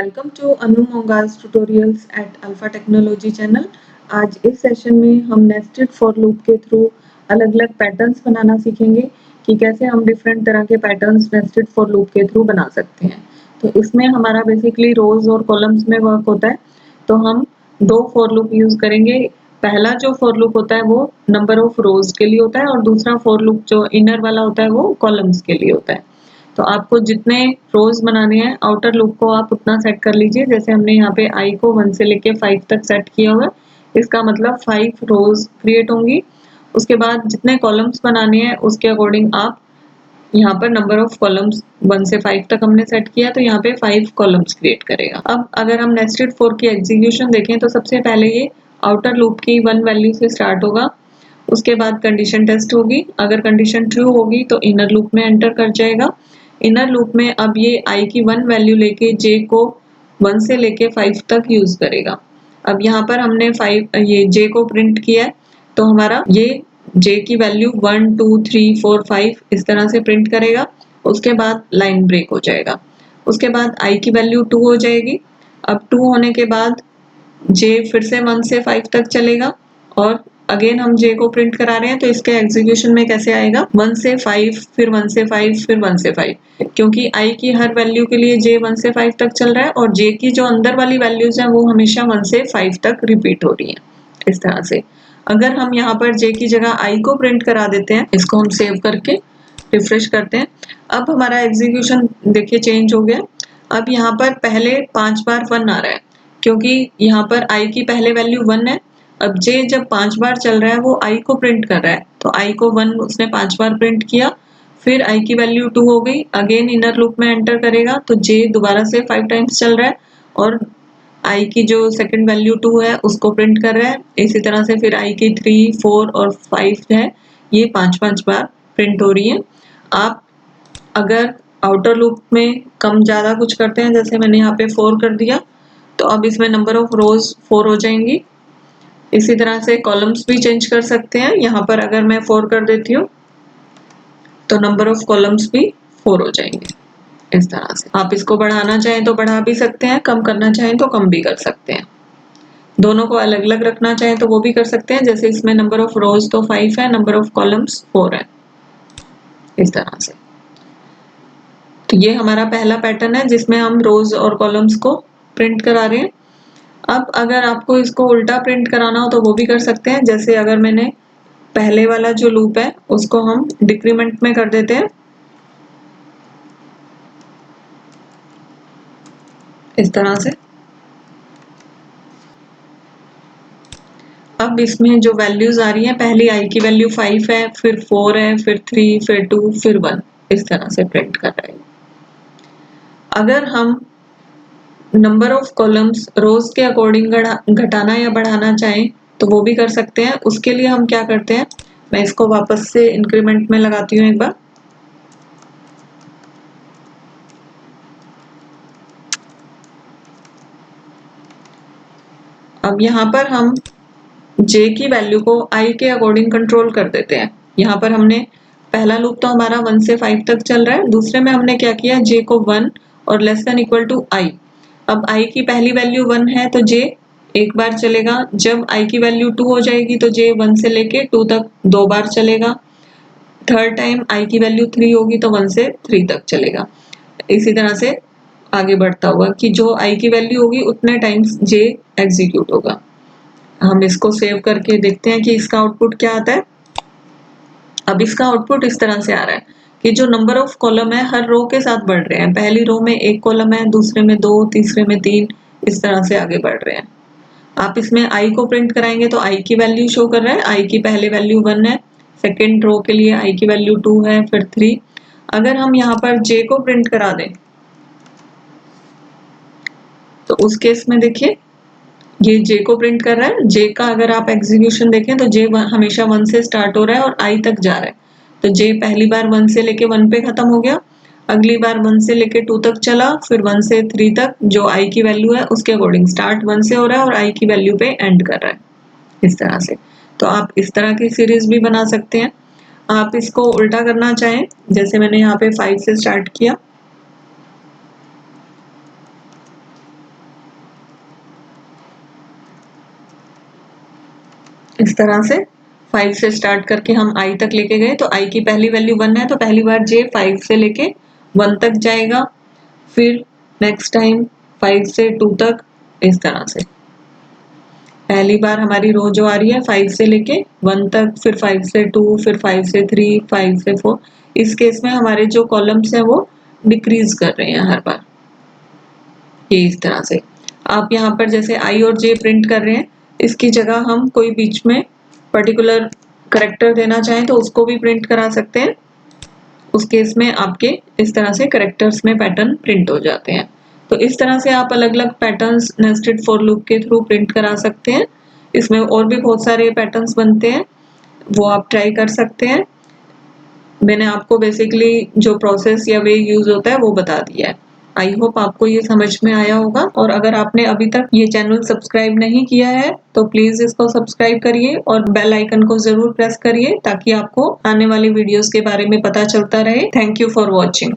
Welcome to Anu Monga's tutorials at alpha technology channel. आज इस session में हम नेस्टेड फॉर लूप के थ्रू अलग-अलग पैटर्न्स बनाना सीखेंगे कि कैसे हम डिफरेंट तरह के पैटर्न्स नेस्टेड फॉर लूप के थ्रू बना सकते हैं। तो इसमें हमारा बेसिकली रोज और कॉलम्स में वर्क होता है। तो हम दो फॉर लूप यूज करेंगे। पहला जो फॉर लूप होता है वो नंबर ऑफ रोज के लिए होता है और दूसरा फॉर लूप जो इनर वाला होता है वो कॉलम्स के लिए होता है। तो आपको जितने रोज बनाने हैं आउटर लूप को आप उतना सेट कर लीजिए। जैसे हमने यहाँ पे आई को 1 से लेके 5 तक सेट किया हुआ है, इसका मतलब 5 रोज क्रिएट होंगी। उसके बाद जितने कॉलम्स बनाने हैं उसके अकॉर्डिंग आप यहाँ पर नंबर ऑफ कॉलम्स 1 से 5 तक हमने सेट किया, तो यहाँ पे 5 कॉलम्स क्रिएट करेगा। अब अगर हम नेस्टेड फॉर की एग्जीक्यूशन देखें तो सबसे पहले ये आउटर लूप की 1 वैल्यू से स्टार्ट होगा। उसके बाद कंडीशन टेस्ट होगी, अगर कंडीशन ट्रू होगी तो इनर लूप में एंटर कर जाएगा। इनर लूप में अब ये i की 1 वैल्यू लेके j को 1 से लेके 5 तक यूज करेगा। अब यहाँ पर हमने 5 ये j को प्रिंट किया है, तो हमारा ये j की वैल्यू 1 2 3 4 5 इस तरह से प्रिंट करेगा। उसके बाद लाइन ब्रेक हो जाएगा। उसके बाद i की वैल्यू 2 हो जाएगी। अब 2 होने के बाद j फिर से 1 से 5 तक चलेगा और अगेन हम j को प्रिंट करा रहे हैं, तो इसके एग्जीक्यूशन में कैसे आएगा 1 से 5 फिर 1 से 5 फिर 1 से 5, क्योंकि i की हर वैल्यू के लिए j 1 से 5 तक चल रहा है और j की जो अंदर वाली वैल्यूज हैं वो हमेशा 1 से 5 तक रिपीट हो रही हैं। इस तरह से अगर हम यहाँ पर j की जगह i को प्रिंट करा देते हैं, इसको हम सेव करके रिफ्रेश करते हैं। अब हमारा एग्जीक्यूशन देखिए चेंज हो गया। अब यहाँ पर पहले 5 बार 1 आ रहा है, क्योंकि यहाँ पर i की पहले वैल्यू 1 है। अब j जब 5 बार चल रहा है वो i को प्रिंट कर रहा है, तो i को 1 उसने 5 बार प्रिंट किया, फिर i की वैल्यू 2 हो गई, अगेन इनर लूप में एंटर करेगा तो j दोबारा से 5 टाइम्स चल रहा है और i की जो सेकंड वैल्यू 2 है उसको प्रिंट कर रहा है। इसी तरह से फिर i की 3 4 और 5 है, ये 5 बार प्रिंट हो रही है। आप अगर आउटर लूप में कम ज्यादा कुछ करते हैं, जैसे मैंने यहाँ पे 4 कर दिया, तो अब इसमें नंबर ऑफ रोज 4 हो जाएंगी। इसी तरह से कॉलम्स भी चेंज कर सकते हैं। यहाँ पर अगर मैं 4 कर देती हूँ तो नंबर ऑफ कॉलम्स भी 4 हो जाएंगे। इस तरह से आप इसको बढ़ाना चाहें तो बढ़ा भी सकते हैं, कम करना चाहें तो कम भी कर सकते हैं। दोनों को अलग अलग रखना चाहें तो वो भी कर सकते हैं। जैसे इसमें नंबर ऑफ रोज तो 5 है, नंबर ऑफ कॉलम्स 4 है। इस तरह से तो ये हमारा पहला पैटर्न है जिसमें हम रोज और कॉलम्स को प्रिंट करा रहे हैं। अब अगर आपको इसको उल्टा प्रिंट कराना हो तो वो भी कर सकते हैं। जैसे अगर मैंने पहले वाला जो लूप है उसको हम डिक्रीमेंट में कर देते हैं, इस तरह से। अब इसमें जो वैल्यूज आ रही हैं, पहली i की वैल्यू 5 है, फिर 4 है, फिर 3, फिर 2, फिर 1, इस तरह से प्रिंट कर रहे हैं। अगर हम नंबर ऑफ कॉलम्स रोज के अकॉर्डिंग घटाना या बढ़ाना चाहें तो वो भी कर सकते हैं। उसके लिए हम क्या करते हैं, मैं इसको वापस से इंक्रीमेंट में लगाती हूँ एक बार। अब यहाँ पर हम j की वैल्यू को i के अकॉर्डिंग कंट्रोल कर देते हैं। यहाँ पर हमने पहला लूप तो हमारा 1 से 5 तक चल रहा है, दूसरे में हमने क्या किया, j को 1 और less than equal to i। अब i की पहली वैल्यू 1 है तो j एक बार चलेगा, जब i की वैल्यू 2 हो जाएगी तो j 1 से लेके 2 तक 2 बार चलेगा। थर्ड टाइम i की वैल्यू 3 होगी तो 1 से 3 तक चलेगा। इसी तरह से आगे बढ़ता हुआ कि जो i की वैल्यू होगी उतने टाइम्स j एग्जीक्यूट होगा। हम इसको सेव करके देखते हैं कि इसका आउटपुट क्या आता है। अब इसका आउटपुट इस तरह से आ रहा है कि जो नंबर ऑफ कॉलम है हर रो के साथ बढ़ रहे हैं। पहली रो में 1 कॉलम है, दूसरे में 2, तीसरे में 3, इस तरह से आगे बढ़ रहे हैं। आप इसमें i को प्रिंट कराएंगे तो i की वैल्यू शो कर रहा है। i की पहले वैल्यू 1 है, सेकेंड रो के लिए i की वैल्यू 2 है, फिर 3। अगर हम यहाँ पर j को प्रिंट करा दें तो उस केस में देखिए ये j को प्रिंट कर रहा है। j का अगर आप एग्जीक्यूशन देखें तो j हमेशा 1 से स्टार्ट हो रहा है और i तक जा रहा है। तो j पहली बार 1 से लेके 1 पे खत्म हो गया, अगली बार 1 से लेके 2 तक चला, फिर 1 से 3 तक जो i की वैल्यू है उसके अकॉर्डिंग स्टार्ट 1 से हो रहा है और i की वैल्यू पे एंड कर रहा है, इस तरह से। तो आप इस तरह की सीरीज भी बना सकते हैं। आप इसको उल्टा करना चाहें, जैसे मैंने यहाँ पे 5 से स्टार्ट किया, इस तरह से 5 से स्टार्ट करके हम i तक लेके गए, तो i की पहली वैल्यू 1 है, तो पहली बार j 5 से लेके 1 तक जाएगा। फिर नेक्स्ट टाइम 5 से 2 तक, इस तरह से। पहली बार हमारी रो जो आ रही है 5 से लेके 1 तक, फिर 5 से 2, फिर 5 से 3, 5 से 4। इस केस में हमारे जो कॉलम्स हैं वो डिक्रीज कर रहे हैं हर बार, ये इस तरह से। आप यहाँ पर जैसे i और j प्रिंट कर रहे हैं, इसकी जगह हम कोई बीच में पर्टिकुलर करेक्टर देना चाहें तो उसको भी प्रिंट करा सकते हैं। उस केस में आपके इस तरह से करेक्टर्स में पैटर्न प्रिंट हो जाते हैं। तो इस तरह से आप अलग-अलग पैटर्न्स नेस्टेड फॉर लूप के थ्रू प्रिंट करा सकते हैं। इसमें और भी बहुत सारे पैटर्न्स बनते हैं, वो आप ट्राई कर सकते हैं। मैंने आपको बेसिकली जो प्रोसेस या वे यूज होता है वो बता दिया है। आई होप आपको ये समझ में आया होगा, और अगर आपने अभी तक ये चैनल सब्सक्राइब नहीं किया है तो प्लीज इसको सब्सक्राइब करिए और बेल आइकन को जरूर प्रेस करिए ताकि आपको आने वाली वीडियोस के बारे में पता चलता रहे। Thank you for watching.